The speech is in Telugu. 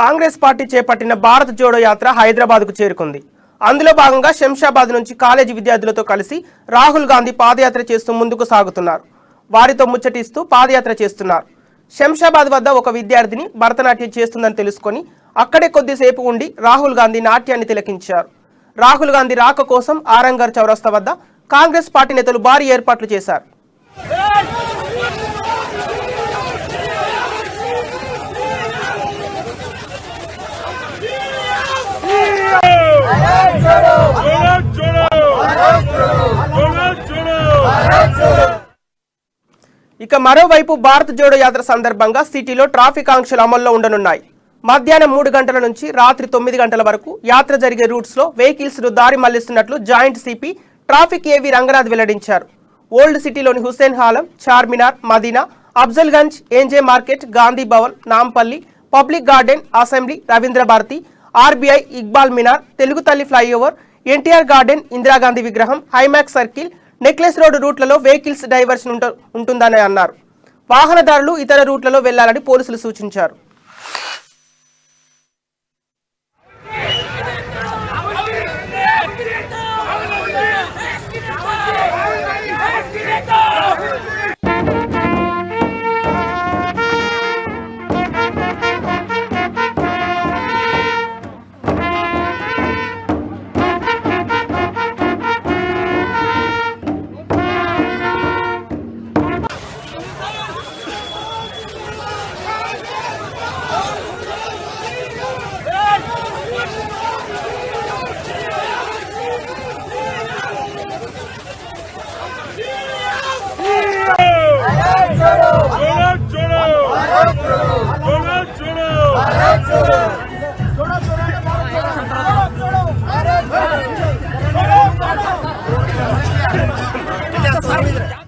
కాంగ్రెస్ పార్టీ చేపట్టిన భారత్ జోడో యాత్ర హైదరాబాద్కు చేరుకుంది. అందులో భాగంగా శంషాబాద్ నుంచి కాలేజీ విద్యార్థులతో కలిసి రాహుల్ గాంధీ పాదయాత్ర చేస్తూ ముందుకు సాగుతున్నారు. వారితో ముచ్చటిస్తూ పాదయాత్ర చేస్తున్నారు. శంషాబాద్ వద్ద ఒక విద్యార్థిని భరతనాట్యం చేస్తుందని తెలుసుకొని అక్కడే కొద్దిసేపు ఉండి రాహుల్ గాంధీ నాట్యాన్ని తిలకించారు. రాహుల్ గాంధీ రాక కోసం ఆరంగర్ చౌరస్తా వద్ద కాంగ్రెస్ పార్టీ నేతలు భారీ ఏర్పాట్లు చేశారు. ఇక మరోవైపు భారత్ జోడో యాత్ర సందర్భంగా సిటీలో ట్రాఫిక్ ఆంక్షలు అమల్లో ఉండనున్నాయి. మధ్యాహ్నం 3 గంటల నుంచి రాత్రి 9 గంటల వరకు యాత్ర జరిగే రూట్స్ లో వెహికల్స్ ను దారి మళ్లిస్తున్నట్లు జాయింట్ సిపి ట్రాఫిక్ ఏవి రంగనాథ్ వెల్లడించారు. ఓల్డ్ సిటీలోని Hussain Alam, Charminar, Madina, Afzalgunj, NJ market, Gandhi Bhavan, Nampally, public garden, assembly, Ravindra Bharathi, RBI, Iqbal Minar, Telugu Thalli flyover, NTR garden, Indira Gandhi విగ్రహం, హైమాక్స్ సర్కిల్, నెక్లెస్ రోడ్ రూట్లలో వెహికల్స్ డైవర్షన్ ఉంటుందని అన్నారు. వాహనదారులు ఇతర రూట్లలో వెళ్లాలని పోలీసులు సూచించారు. छोड़ो